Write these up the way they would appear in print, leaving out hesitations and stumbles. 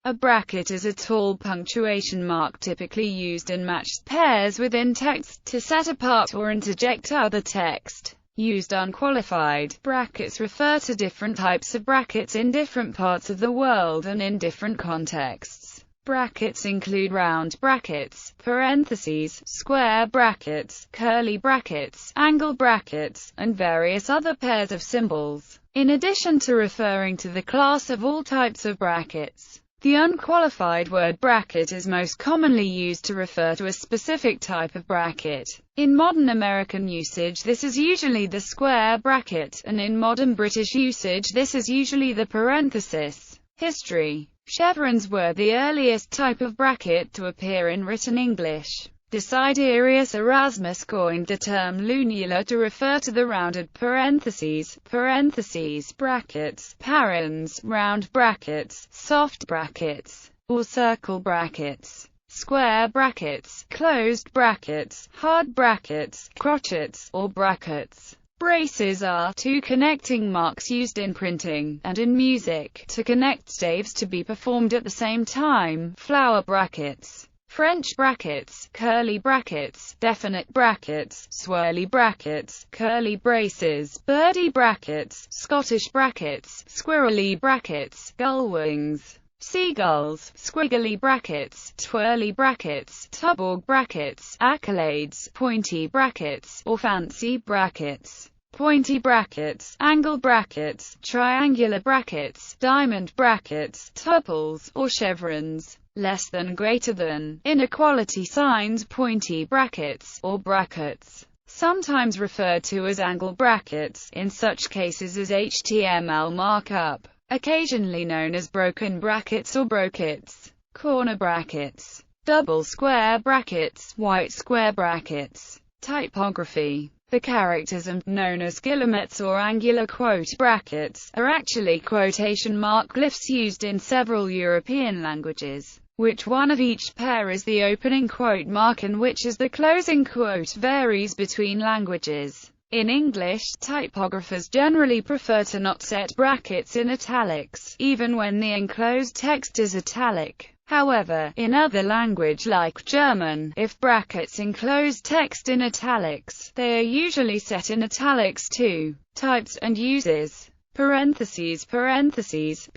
A bracket is a tall punctuation mark typically used in matched pairs within text to set apart or interject other text. Used unqualified. Brackets refer to different types of brackets in different parts of the world and in different contexts. Brackets include round brackets, parentheses, square brackets, curly brackets, angle brackets, and various other pairs of symbols. In addition to referring to the class of all types of brackets, the unqualified word bracket is most commonly used to refer to a specific type of bracket. In modern American usage this is usually the square bracket, and in modern British usage this is usually the parenthesis. History. Chevrons were the earliest type of bracket to appear in written English. Desiderius Erasmus coined the term lunula to refer to the rounded parentheses, brackets, parens, round brackets, soft brackets, or circle brackets, square brackets, closed brackets, hard brackets, crotchets, or brackets. Braces are two connecting marks used in printing, and in music, to connect staves to be performed at the same time. Flower brackets, French brackets, curly brackets, definite brackets, swirly brackets, curly braces, birdie brackets, Scottish brackets, squirrely brackets, gull wings, seagulls, squiggly brackets, twirly brackets, tuborg brackets, accolades, pointy brackets, or fancy brackets. Pointy brackets, angle brackets, triangular brackets, diamond brackets, tuples, or chevrons. Less than, greater than, inequality signs, pointy brackets, or brackets. Sometimes referred to as angle brackets, in such cases as HTML markup. Occasionally known as broken brackets or brockets. Corner brackets. Double square brackets, white square brackets. Typography. The characters known as guillemets or angular quote brackets, are actually quotation mark glyphs used in several European languages. Which one of each pair is the opening quote mark and which is the closing quote varies between languages. In English, typographers generally prefer to not set brackets in italics, even when the enclosed text is italic. However, in other language like German, if brackets enclose text in italics, they are usually set in italics too. Types and uses. Parentheses, parentheses,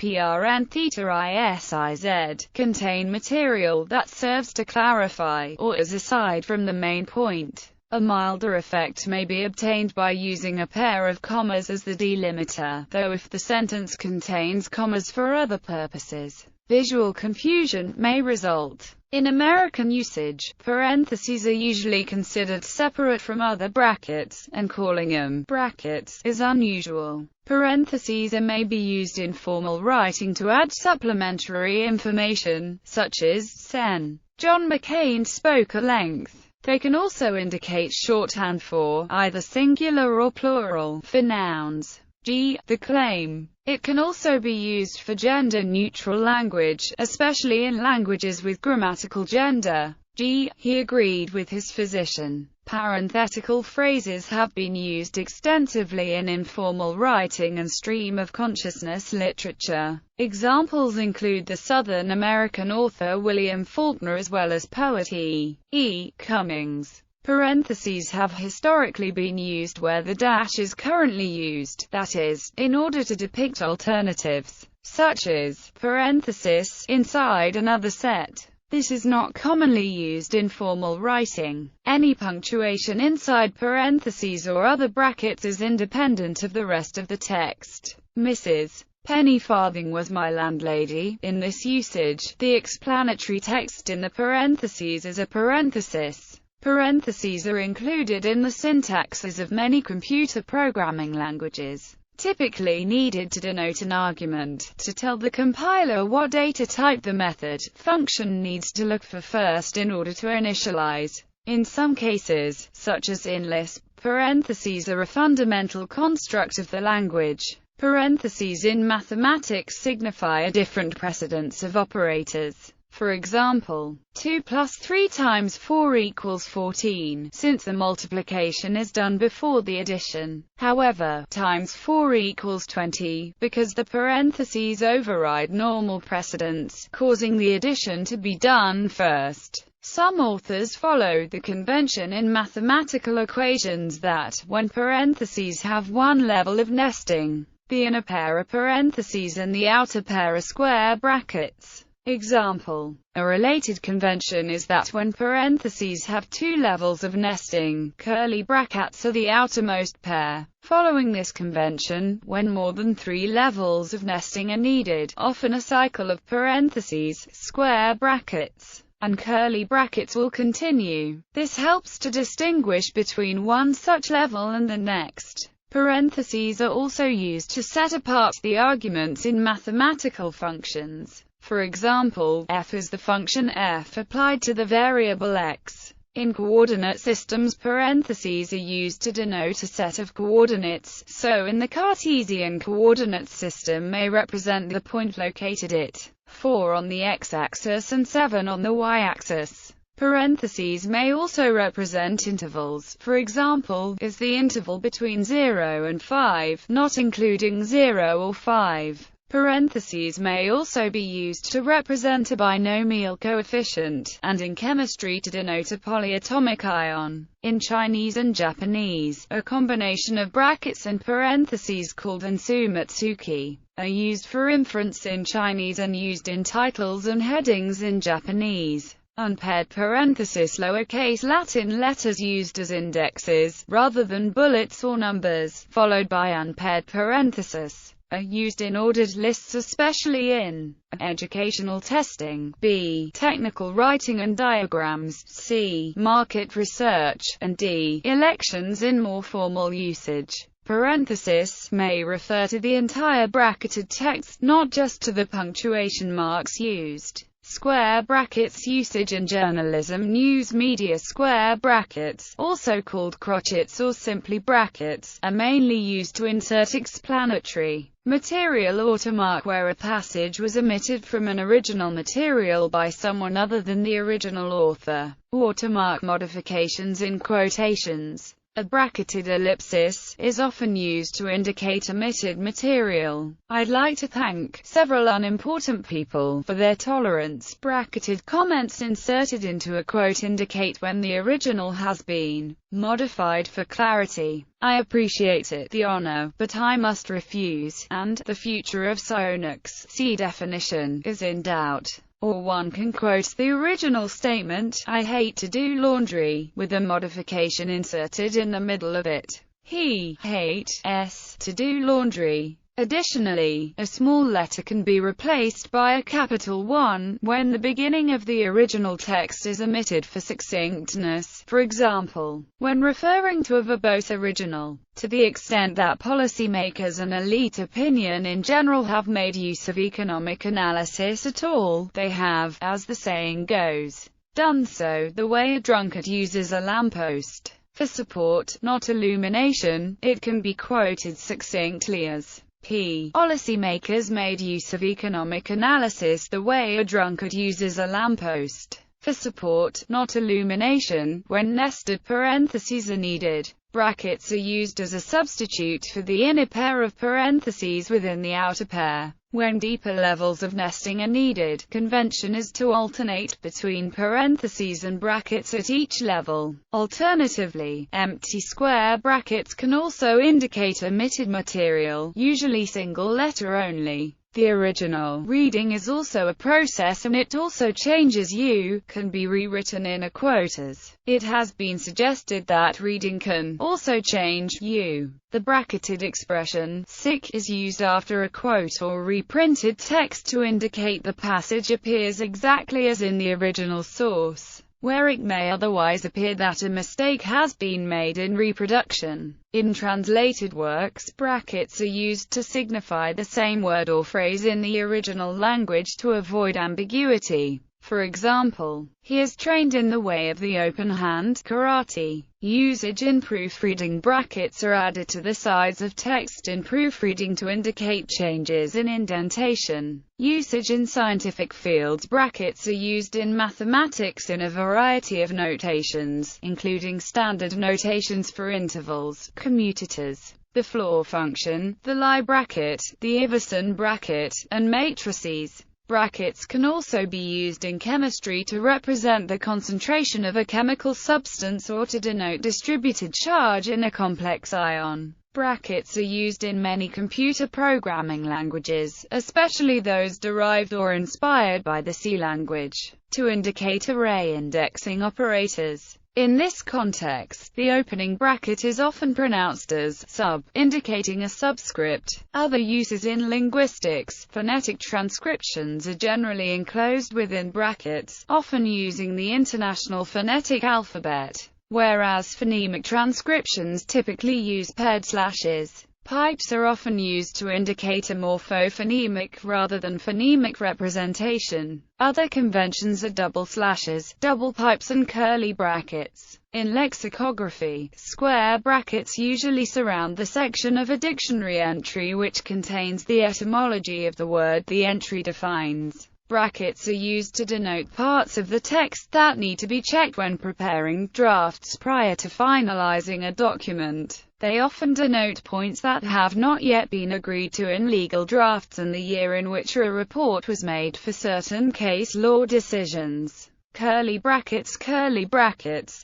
contain material that serves to clarify, or is aside from the main point. A milder effect may be obtained by using a pair of commas as the delimiter, though if the sentence contains commas for other purposes, visual confusion may result. In American usage, parentheses are usually considered separate from other brackets, and calling them brackets is unusual. Parentheses may be used in formal writing to add supplementary information, such as, Sen. John McCain spoke at length. They can also indicate shorthand for, either singular or plural, for nouns. G. The claim. It can also be used for gender-neutral language, especially in languages with grammatical gender. G. He agreed with his physician. Parenthetical phrases have been used extensively in informal writing and stream-of-consciousness literature. Examples include the Southern American author William Faulkner as well as poet E. E. Cummings. Parentheses have historically been used where the dash is currently used, that is, in order to depict alternatives, such as, parenthesis, inside another set. This is not commonly used in formal writing. Any punctuation inside parentheses or other brackets is independent of the rest of the text. Mrs. Pennyfarthing was my landlady. In this usage, the explanatory text in the parentheses is a parenthesis. Parentheses are included in the syntaxes of many computer programming languages, typically needed to denote an argument, to tell the compiler what data type the method function needs to look for first in order to initialize. In some cases, such as in Lisp, parentheses are a fundamental construct of the language. Parentheses in mathematics signify a different precedence of operators. For example, 2 plus 3 times 4 equals 14, since the multiplication is done before the addition. However, times 4 equals 20, because the parentheses override normal precedence, causing the addition to be done first. Some authors follow the convention in mathematical equations that, when parentheses have one level of nesting, the inner pair are parentheses and the outer pair are square brackets. Example: a related convention is that when parentheses have two levels of nesting, curly brackets are the outermost pair. Following this convention, when more than 3 levels of nesting are needed, often a cycle of parentheses, square brackets, and curly brackets will continue. This helps to distinguish between one such level and the next. Parentheses are also used to set apart the arguments in mathematical functions. For example, f is the function f applied to the variable x. In coordinate systems, parentheses are used to denote a set of coordinates, so in the Cartesian coordinate system may represent the point located at 4 on the x-axis and 7 on the y-axis. Parentheses may also represent intervals, for example, is the interval between 0 and 5, not including 0 or 5. Parentheses may also be used to represent a binomial coefficient, and in chemistry to denote a polyatomic ion. In Chinese and Japanese, a combination of brackets and parentheses called ansumatsuki are used for inference in Chinese and used in titles and headings in Japanese. Unpaired parentheses, lowercase Latin letters used as indexes, rather than bullets or numbers, followed by unpaired parentheses, are used in ordered lists, especially in educational testing, b. technical writing and diagrams, c. market research, and d. elections. In more formal usage, parenthesis may refer to the entire bracketed text, not just to the punctuation marks used. Square brackets usage in journalism, news media. Square brackets, also called crotchets or simply brackets, are mainly used to insert explanatory material watermark where a passage was omitted from an original material by someone other than the original author. Watermark modifications in quotations. A bracketed ellipsis is often used to indicate omitted material. I'd like to thank several unimportant people for their tolerance. Bracketed comments inserted into a quote indicate when the original has been modified for clarity. I appreciate it, the honor, but I must refuse, and the future of Sonox, see definition, is in doubt. Or one can quote the original statement, I hate to do laundry, with a modification inserted in the middle of it. He hates to do laundry. Additionally, a small letter can be replaced by a capital one when the beginning of the original text is omitted for succinctness, for example, when referring to a verbose original. To the extent that policymakers and elite opinion in general have made use of economic analysis at all, they have, as the saying goes, done so the way a drunkard uses a lamppost. For support, not illumination, it can be quoted succinctly as policymakers made use of economic analysis the way a drunkard uses a lamppost. For support, not illumination, when nested parentheses are needed. Brackets are used as a substitute for the inner pair of parentheses within the outer pair. When deeper levels of nesting are needed, convention is to alternate between parentheses and brackets at each level. Alternatively, empty square brackets can also indicate omitted material, usually single letter only. The original reading is also a process and it also changes. You can be rewritten in a quote as it has been suggested that reading can also change. You. The bracketed expression sick is used after a quote or reprinted text to indicate the passage appears exactly as in the original source, where it may otherwise appear that a mistake has been made in reproduction. In translated works, brackets are used to signify the same word or phrase in the original language to avoid ambiguity. For example, he is trained in the way of the open hand, karate. Usage in proofreading. Brackets are added to the sides of text in proofreading to indicate changes in indentation. Usage in scientific fields. Brackets are used in mathematics in a variety of notations, including standard notations for intervals, commutators, the floor function, the Lie bracket, the Iverson bracket, and matrices. Brackets can also be used in chemistry to represent the concentration of a chemical substance or to denote distributed charge in a complex ion. Brackets are used in many computer programming languages, especially those derived or inspired by the C language, to indicate array indexing operators. In this context, the opening bracket is often pronounced as sub, indicating a subscript. Other uses in linguistics. Phonetic transcriptions are generally enclosed within brackets, often using the International Phonetic Alphabet, whereas phonemic transcriptions typically use paired slashes. Pipes are often used to indicate a morphophonemic rather than phonemic representation. Other conventions are double slashes, double pipes and curly brackets. In lexicography, square brackets usually surround the section of a dictionary entry which contains the etymology of the word the entry defines. Brackets are used to denote parts of the text that need to be checked when preparing drafts prior to finalizing a document. They often denote points that have not yet been agreed to in legal drafts and the year in which a report was made for certain case law decisions. Curly brackets,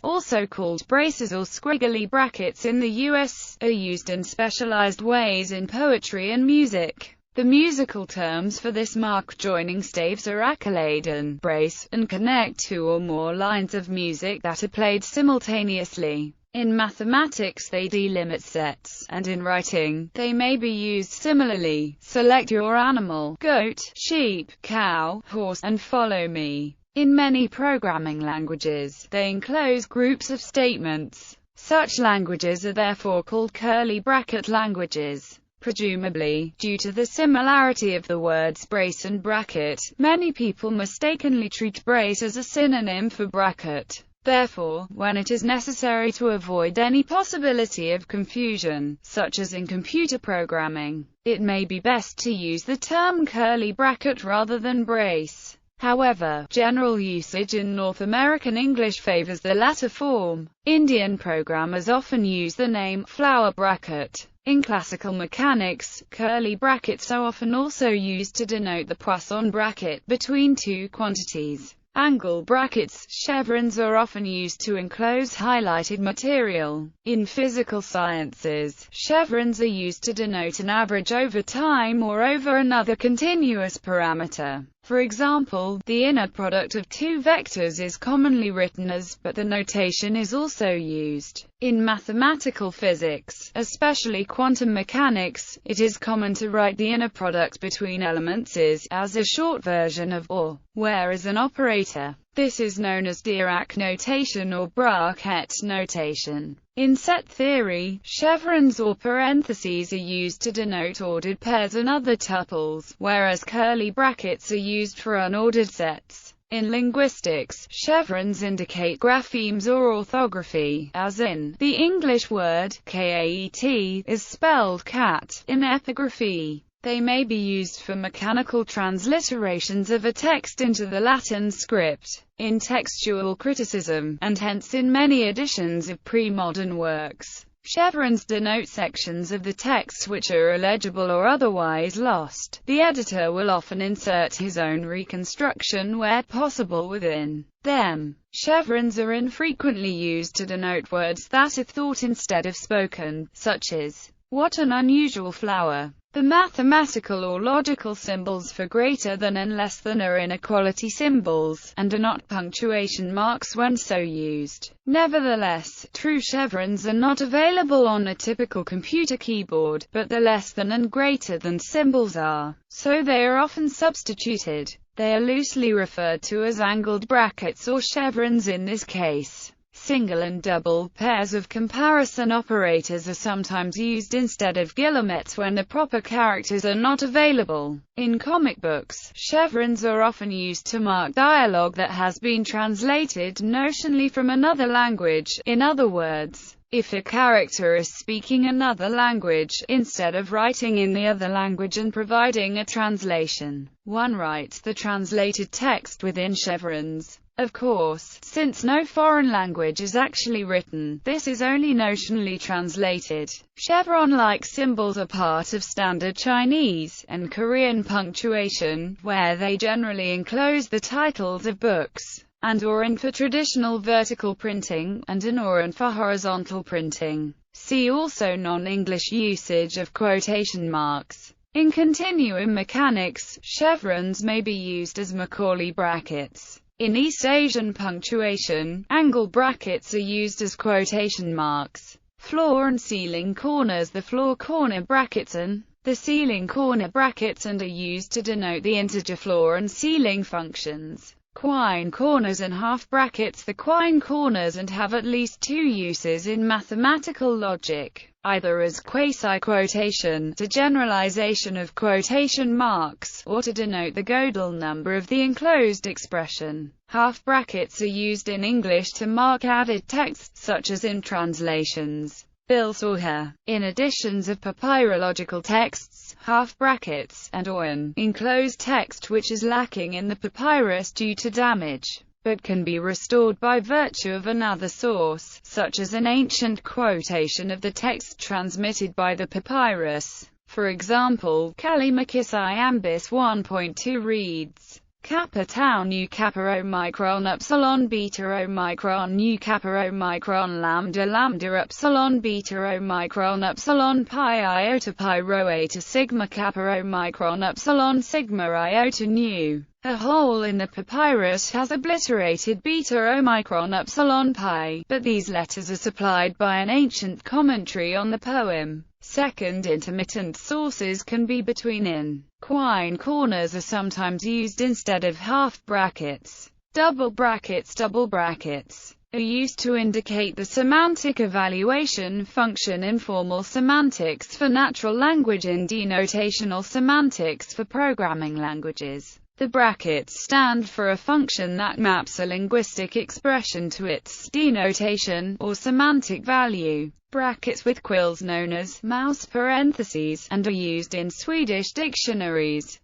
also called braces or squiggly brackets in the U.S., are used in specialized ways in poetry and music. The musical terms for this mark joining staves are accolade and brace, and connect two or more lines of music that are played simultaneously. In mathematics they delimit sets, and in writing, they may be used similarly. Select your animal, goat, sheep, cow, horse, and follow me. In many programming languages, they enclose groups of statements. Such languages are therefore called curly bracket languages. Presumably, due to the similarity of the words brace and bracket, many people mistakenly treat brace as a synonym for bracket. Therefore, when it is necessary to avoid any possibility of confusion, such as in computer programming, it may be best to use the term curly bracket rather than brace. However, general usage in North American English favors the latter form. Indian programmers often use the name flower bracket. In classical mechanics, curly brackets are often also used to denote the Poisson bracket between two quantities. Angle brackets, chevrons are often used to enclose highlighted material. In physical sciences, chevrons are used to denote an average over time or over another continuous parameter. For example, the inner product of two vectors is commonly written as, but the notation is also used. In mathematical physics, especially quantum mechanics, it is common to write the inner product between elements as a short version of or, whereas an operator. This is known as Dirac notation or bracket notation. In set theory, chevrons or parentheses are used to denote ordered pairs and other tuples, whereas curly brackets are used for unordered sets. In linguistics, chevrons indicate graphemes or orthography, as in, the English word, kaet, is spelled cat, in epigraphy. They may be used for mechanical transliterations of a text into the Latin script, in textual criticism, and hence in many editions of pre-modern works. Chevrons denote sections of the text which are illegible or otherwise lost. The editor will often insert his own reconstruction where possible within them. Chevrons are infrequently used to denote words that are thought instead of spoken, such as, "What an unusual flower." The mathematical or logical symbols for greater than and less than are inequality symbols, and are not punctuation marks when so used. Nevertheless, true chevrons are not available on a typical computer keyboard, but the less than and greater than symbols are, so they are often substituted. They are loosely referred to as angled brackets or chevrons in this case. Single and double pairs of comparison operators are sometimes used instead of guillemets when the proper characters are not available. In comic books, chevrons are often used to mark dialogue that has been translated notionally from another language. In other words, if a character is speaking another language, instead of writing in the other language and providing a translation, one writes the translated text within chevrons. Of course, since no foreign language is actually written, this is only notionally translated. Chevron-like symbols are part of standard Chinese and Korean punctuation, where they generally enclose the titles of books, and/or in for traditional vertical printing, and an/or in for horizontal printing. See also non-English usage of quotation marks. In continuum mechanics, chevrons may be used as Macaulay brackets. In East Asian punctuation, angle brackets are used as quotation marks. Floor and ceiling corners. The floor corner brackets and the ceiling corner brackets and are used to denote the integer floor and ceiling functions. Quine corners and half brackets. The quine corners and have at least two uses in mathematical logic, either as quasi-quotation, to generalization of quotation marks, or to denote the Gödel number of the enclosed expression. Half brackets are used in English to mark added text, such as in translations. Bill saw her. In editions of papyrological texts, half brackets, and/or in enclosed text which is lacking in the papyrus due to damage, but can be restored by virtue of another source, such as an ancient quotation of the text transmitted by the papyrus. For example, Callimachus Iambis 1.2 reads, Kappa tau nu kappa omicron upsilon beta omicron nu kappa omicron lambda lambda upsilon beta omicron upsilon pi iota pi rho eta sigma kappa omicron upsilon sigma iota nu. A hole in the papyrus has obliterated beta omicron upsilon pi, but these letters are supplied by an ancient commentary on the poem. Second, intermittent sources can be between in. Quine corners are sometimes used instead of half brackets. Double brackets are used to indicate the semantic evaluation function in formal semantics for natural language and denotational semantics for programming languages. The brackets stand for a function that maps a linguistic expression to its denotation, or semantic value. Brackets with quills known as mouse parentheses, and are used in Swedish dictionaries.